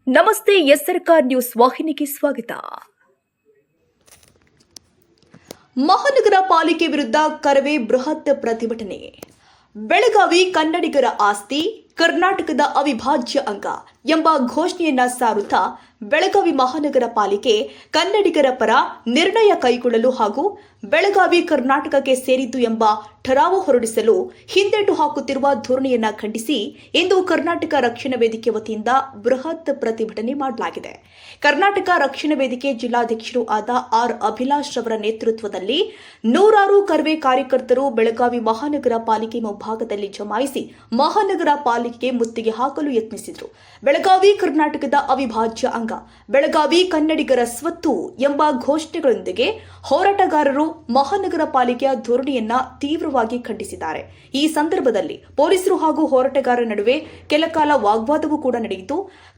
ನಮಸ್ತೆ ಎಸ್ಆರ್ಕಾರ್ ನ್ಯೂಸ್ ವಾಹಿನಿಗೆ ಸ್ವಾಗತ. ಮಹಾನಗರ ಪಾಲಿಕೆ ವಿರುದ್ಧ ಕರವೇ ಬೃಹತ್ ಪ್ರತಿಭಟನೆ. ಬೆಳಗಾವಿ ಕನ್ನಡಿಗರ ಆಸ್ತಿ, ಕರ್ನಾಟಕದ ಅವಿಭಾಜ್ಯ ಅಂಗ ಎಂಬ ಘೋಷಣೆಯನ್ನ ಸಾರುತ್ತಾ ಬೆಳಗಾವಿ ಮಹಾನಗರ ಪಾಲಿಕೆ ಕನ್ನಡಿಗರ ಪರ ನಿರ್ಣಯ ಕೈಗೊಳ್ಳಲು ಹಾಗೂ ಬೆಳಗಾವಿ ಕರ್ನಾಟಕಕ್ಕೆ ಸೇರಿದ್ದು ಎಂಬ ಠರಾವು ಹೊರಡಿಸಲು ಹಿಂದೇಟು ಹಾಕುತ್ತಿರುವ ಧೋರಣೆಯನ್ನ ಖಂಡಿಸಿ ಇಂದು ಕರ್ನಾಟಕ ರಕ್ಷಣಾ ವೇದಿಕೆ ವತಿಯಿಂದ ಬೃಹತ್ ಪ್ರತಿಭಟನೆ ಮಾಡಲಾಗಿದೆ. ಕರ್ನಾಟಕ ರಕ್ಷಣಾ ವೇದಿಕೆ ಜಿಲ್ಲಾಧ್ಯಕ್ಷರು ಆದ ಆರ್ ಅಭಿಲಾಷ್ ಅವರ ನೇತೃತ್ವದಲ್ಲಿ ನೂರಾರು ಕರವೇ ಕಾರ್ಯಕರ್ತರು ಬೆಳಗಾವಿ ಮಹಾನಗರ ಪಾಲಿಕೆ ಮುಂಭಾಗದಲ್ಲಿ ಜಮಾಯಿಸಿ ಮಹಾನಗರ ಪಾಲಿಕೆಗೆ ಮುತ್ತಿಗೆ ಹಾಕಲು ಯತ್ನಿಸಿದರು. ಬೆಳಗಾವಿ ಕರ್ನಾಟಕದ ಅವಿಭಾಜ್ಯ ಅಂಗ, ಬೆಳಗಾವಿ ಕನ್ನಡಿಗರ ಸ್ವತ್ತು ಎಂಬ ಘೋಷಣೆಗಳೊಂದಿಗೆ ಹೋರಾಟಗಾರರು ಮಹಾನಗರ ಪಾಲಿಕೆಯ ಧೋರಣೆಯನ್ನ ತೀವ್ರವಾಗಿ ಖಂಡಿಸಿದ್ದಾರೆ. ಈ ಸಂದರ್ಭದಲ್ಲಿ ಪೊಲೀಸರು ಹಾಗೂ ಹೋರಾಟಗಾರರ ನಡುವೆ ಕೆಲಕಾಲ ವಾಗ್ವಾದವೂ ಕೂಡ ನಡೆಯಿತು.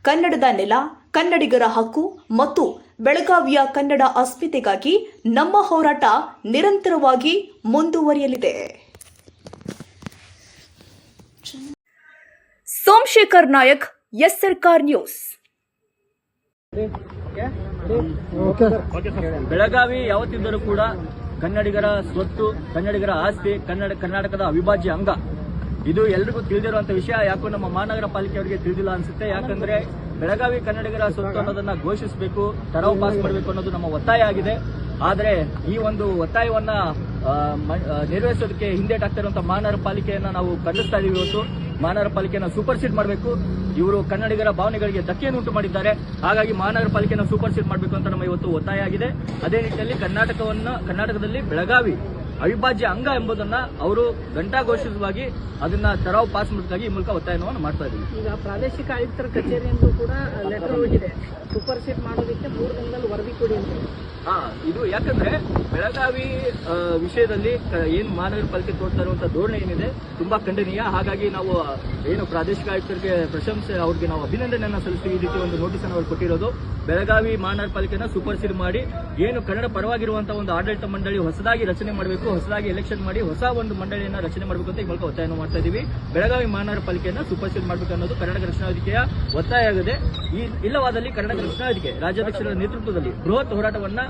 ಕನ್ನಡದ ನೆಲ, ಕನ್ನಡಿಗರ ಹಕ್ಕು ಮತ್ತು ಬೆಳಗಾವಿಯ ಕನ್ನಡ ಅಸ್ಮಿತೆಗಾಗಿ ನಮ್ಮ ಹೋರಾಟ ನಿರಂತರವಾಗಿ ಮುಂದುವರಿಯಲಿದೆ. ಸೋಮಶೇಖರ್ ನಾಯಕ್, ಎಸ್ಆರ್ಕಾರ್ ನ್ಯೂಸ್. ಬೆಳಗಾವಿ ಯಾವತ್ತಿದ್ದರೂ ಕೂಡ ಕನ್ನಡಿಗರ ಸ್ವತ್ತು, ಕನ್ನಡಿಗರ ಆಸ್ತಿ, ಕರ್ನಾಟಕದ ಅವಿಭಾಜ್ಯ ಅಂಗ. ಇದು ಎಲ್ರಿಗೂ ತಿಳಿದಿರುವಂತ ವಿಷಯ. ಯಾಕೋ ನಮ್ಮ ಮಹಾನಗರ ಪಾಲಿಕೆಯವರಿಗೆ ತಿಳಿದಿಲ್ಲ ಅನ್ಸುತ್ತೆ. ಯಾಕಂದ್ರೆ ಬೆಳಗಾವಿ ಕನ್ನಡಿಗರ ಸ್ವತ್ತು ಅನ್ನೋದನ್ನ ಘೋಷಿಸಬೇಕು, ಠರಾವು ಪಾಸ್ ಮಾಡಬೇಕು ಅನ್ನೋದು ನಮ್ಮ ಒತ್ತಾಯ ಆಗಿದೆ. ಆದರೆ ಈ ಒಂದು ಒತ್ತಾಯವನ್ನ ನೆರವೇರಿಸೋದಕ್ಕೆ ಹಿಂದೇಟಾಗ್ತಾ ಇರುವಂತಹ ಮಹಾನಗರ ಪಾಲಿಕೆಯನ್ನ ನಾವು ಖಂಡಿಸ್ತಾ ಇದೀವಿ. ಇವತ್ತು ಮಹಾನಗರ ಪಾಲಿಕೆಯನ್ನು ಸೂಪರ್ ಸೀಡ್ ಮಾಡಬೇಕು. ಇವರು ಕನ್ನಡಿಗರ ಭಾವನೆಗಳಿಗೆ ಧಕ್ಕೆಯನ್ನು ಉಂಟು ಮಾಡಿದ್ದಾರೆ. ಹಾಗಾಗಿ ಮಹಾನಗರ ಪಾಲಿಕೆಯನ್ನು ಸೂಪರ್ ಸೀಡ್ ಮಾಡಬೇಕು ಅಂತ ನಮ್ಮ ಇವತ್ತು ಒತ್ತಾಯ ಆಗಿದೆ. ಅದೇ ನಿಟ್ಟಿನಲ್ಲಿ ಕರ್ನಾಟಕದಲ್ಲಿ ಬೆಳಗಾವಿ ಅವಿಭಾಜ್ಯ ಅಂಗ ಎಂಬುದನ್ನ ಅವರು ಘಂಟಾಘೋಷವಾಗಿ ಅದನ್ನ ಠರಾವು ಪಾಸ್ ಮಾಡೋದಕ್ಕಾಗಿ ಈ ಮೂಲಕ ಒತ್ತಾಯವನ್ನು ಮಾಡ್ತಾ ಇದ್ದೀವಿ. ಈಗ ಪ್ರಾದೇಶಿಕ ಆಯುಕ್ತರ ಕಚೇರಿಯಿಂದ ಕೂಡ ಲೆಟರ್ ಹೋಗಿದೆ, ಸೂಪರ್ ಸೀಡ್ ಮಾಡೋದಕ್ಕೆ 3 ದಿನದಲ್ಲಿ ವರದಿ ಕೊಡಿ ಅಂತ. ಇದು ಯಾಕಂದ್ರೆ ಬೆಳಗಾವಿ ವಿಷಯದಲ್ಲಿ ಏನು ಮಹಾನಗರ ಪಾಲಿಕೆ ತೋರ್ತಾ ಇರುವಂತಹ ಧೋರಣೆ ಏನಿದೆ ತುಂಬಾ ಖಂಡನೀಯ. ಹಾಗಾಗಿ ನಾವು ಏನು ಪ್ರಾದೇಶಿಕ ಆಯುಕ್ತರಿಗೆ ಪ್ರಶಂಸೆ, ಅವ್ರಿಗೆ ನಾವು ಅಭಿನಂದನೆಯನ್ನ ಸಲ್ಲಿಸ್ತೀವಿ. ಈ ರೀತಿ ಒಂದು ನೋಟಿಸ್ ಅನ್ನು ಅವರು ಕೊಟ್ಟಿರೋದು. ಬೆಳಗಾವಿ ಮಹಾನಗರ ಪಾಲಿಕೆನ ಸೂಪರ್ ಸೀಡ್ ಮಾಡಿ ಏನು ಕನ್ನಡ ಪರವಾಗಿರುವಂತಹ ಒಂದು ಆಡಳಿತ ಮಂಡಳಿ ಹೊಸದಾಗಿ ರಚನೆ ಮಾಡಬೇಕು, ಹೊಸದಾಗಿ ಎಲೆಕ್ಷನ್ ಮಾಡಿ ಹೊಸ ಒಂದು ಮಂಡಳಿಯನ್ನ ರಚನೆ ಮಾಡಬೇಕು ಅಂತ ಈ ಮೂಲಕ ಒತ್ತಾಯವನ್ನು ಮಾಡ್ತಾ ಇದೀವಿ. ಬೆಳಗಾವಿ ಮಹಾನಗರ ಪಾಲಿಕೆಯನ್ನ ಸೂಪರ್ ಸೀಡ್ ಮಾಡಬೇಕು ಅನ್ನೋದು ಕರ್ನಾಟಕ ರಕ್ಷಣಾ ವೇದಿಕೆಯ ಒತ್ತಾಯ ಆಗಿದೆ. ಇಲ್ಲವಾದಲ್ಲಿ ಕರ್ನಾಟಕ ರಕ್ಷಣಾ ವೇದಿಕೆ ರಾಜ್ಯಾಧ್ಯಕ್ಷರ ನೇತೃತ್ವದಲ್ಲಿ ಬೃಹತ್ ಹೋರಾಟವನ್ನ